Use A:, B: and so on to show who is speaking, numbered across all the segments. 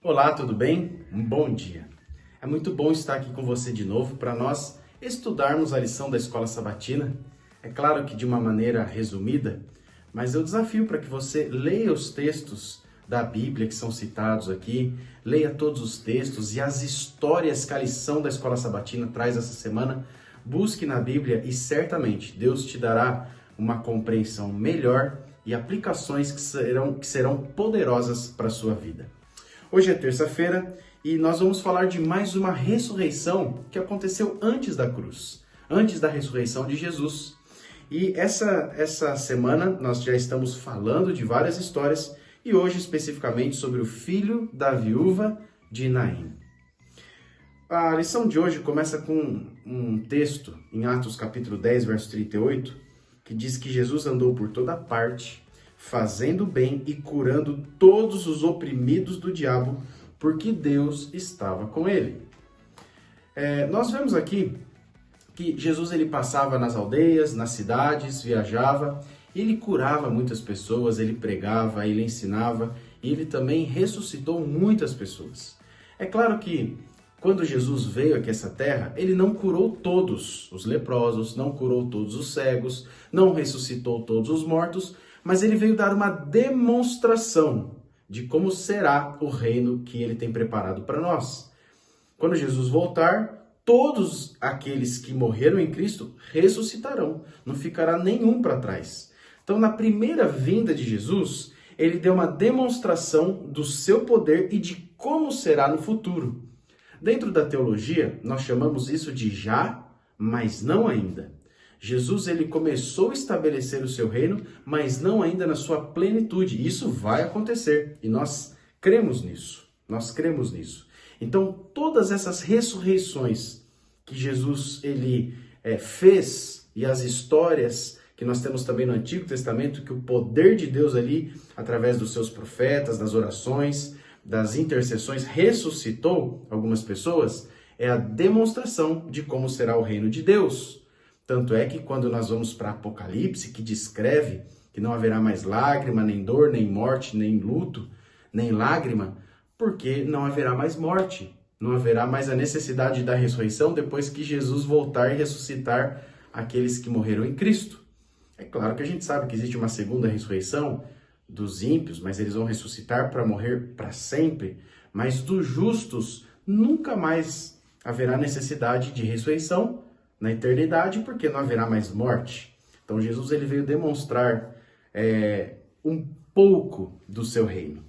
A: Olá, tudo bem? Um bom dia. É muito bom estar aqui com você de novo para nós estudarmos a lição da Escola Sabatina. É claro que de uma maneira resumida, mas eu desafio para que você leia os textos da Bíblia que são citados aqui, leia todos os textos e as histórias que a lição da Escola Sabatina traz essa semana. Busque na Bíblia e certamente Deus te dará uma compreensão melhor e aplicações que serão poderosas para a sua vida. Hoje é terça-feira e nós vamos falar de mais uma ressurreição que aconteceu antes da cruz, antes da ressurreição de Jesus. E essa semana nós já estamos falando de várias histórias e hoje especificamente sobre o filho da viúva de Naim. A lição de hoje começa com um texto em Atos capítulo 10, verso 38, que diz que Jesus andou por toda parte, fazendo bem e curando todos os oprimidos do diabo, porque Deus estava com ele. Nós vemos aqui que Jesus ele passava nas aldeias, nas cidades, viajava, ele curava muitas pessoas, ele pregava, ele ensinava, e ele também ressuscitou muitas pessoas. É claro que quando Jesus veio aqui a essa terra, ele não curou todos os leprosos, não curou todos os cegos, não ressuscitou todos os mortos, mas ele veio dar uma demonstração de como será o reino que ele tem preparado para nós. Quando Jesus voltar, todos aqueles que morreram em Cristo ressuscitarão, não ficará nenhum para trás. Então, na primeira vinda de Jesus, ele deu uma demonstração do seu poder e de como será no futuro. Dentro da teologia, nós chamamos isso de já, mas não ainda. Jesus ele começou a estabelecer o seu reino, mas não ainda na sua plenitude. Isso vai acontecer e nós cremos nisso. Nós cremos nisso. Então, todas essas ressurreições que Jesus ele fez e as histórias que nós temos também no Antigo Testamento, que o poder de Deus ali, através dos seus profetas, das orações, das intercessões, ressuscitou algumas pessoas, é a demonstração de como será o reino de Deus. Tanto é que quando nós vamos para Apocalipse, que descreve que não haverá mais lágrima, nem dor, nem morte, nem luto, nem lágrima, porque não haverá mais morte, não haverá mais a necessidade da ressurreição depois que Jesus voltar e ressuscitar aqueles que morreram em Cristo. É claro que a gente sabe que existe uma segunda ressurreição dos ímpios, mas eles vão ressuscitar para morrer para sempre, mas dos justos nunca mais haverá necessidade de ressurreição na eternidade, porque não haverá mais morte. Então Jesus ele veio demonstrar um pouco do seu reino.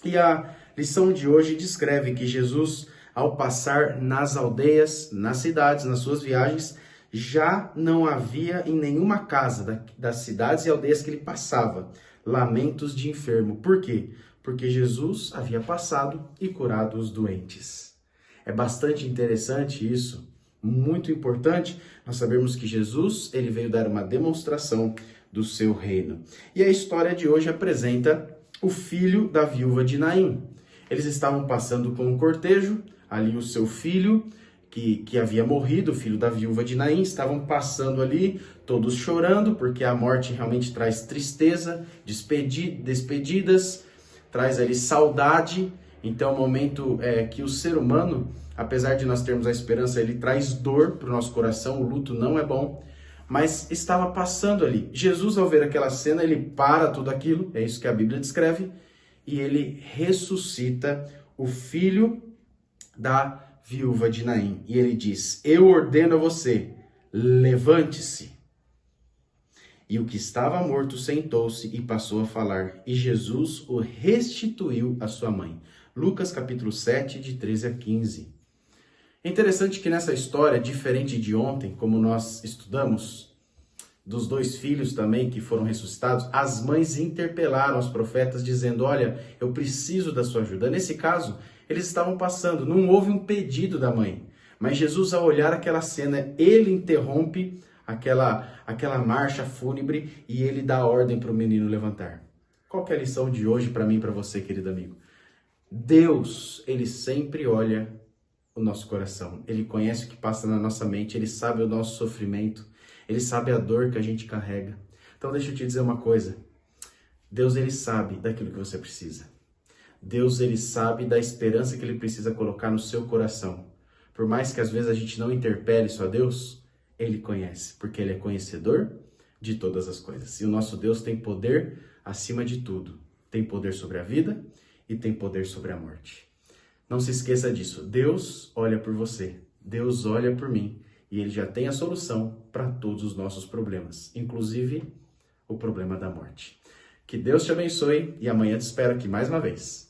A: E a lição de hoje descreve que Jesus, ao passar nas aldeias, nas cidades, nas suas viagens, já não havia em nenhuma casa das cidades e aldeias que ele passava lamentos de enfermo. Por quê? Porque Jesus havia passado e curado os doentes. É bastante interessante isso. Muito importante nós sabermos que Jesus ele veio dar uma demonstração do seu reino. E a história de hoje apresenta o filho da viúva de Naim. Eles estavam passando com um cortejo, ali o seu filho, que havia morrido, o filho da viúva de Naim, estavam passando ali, todos chorando, porque a morte realmente traz tristeza, despedidas, traz ali saudade. Então, é um momento que o ser humano, apesar de nós termos a esperança, ele traz dor para o nosso coração, o luto não é bom, mas estava passando ali. Jesus, ao ver aquela cena, ele para tudo aquilo, é isso que a Bíblia descreve, e ele ressuscita o filho da viúva de Naim. E ele diz: eu ordeno a você, levante-se. E o que estava morto sentou-se e passou a falar, e Jesus o restituiu à sua mãe. Lucas capítulo 7, de 13 a 15. É interessante que nessa história, diferente de ontem, como nós estudamos, dos dois filhos também que foram ressuscitados, as mães interpelaram os profetas dizendo: olha, eu preciso da sua ajuda. Nesse caso, eles estavam passando, não houve um pedido da mãe. Mas Jesus, ao olhar aquela cena, ele interrompe aquela marcha fúnebre e ele dá ordem para o menino levantar. Qual que é a lição de hoje para mim e para você, querido amigo? Deus, ele sempre olha o nosso coração, Ele conhece o que passa na nossa mente, Ele sabe o nosso sofrimento, Ele sabe a dor que a gente carrega. Então deixa eu te dizer uma coisa, Deus Ele sabe daquilo que você precisa. Deus Ele sabe da esperança que Ele precisa colocar no seu coração. Por mais que às vezes a gente não interpele só a Deus, Ele conhece, porque Ele é conhecedor de todas as coisas. E o nosso Deus tem poder acima de tudo. Tem poder sobre a vida e tem poder sobre a morte. Não se esqueça disso. Deus olha por você. Deus olha por mim. E Ele já tem a solução para todos os nossos problemas, inclusive o problema da morte. Que Deus te abençoe e amanhã te espero aqui mais uma vez.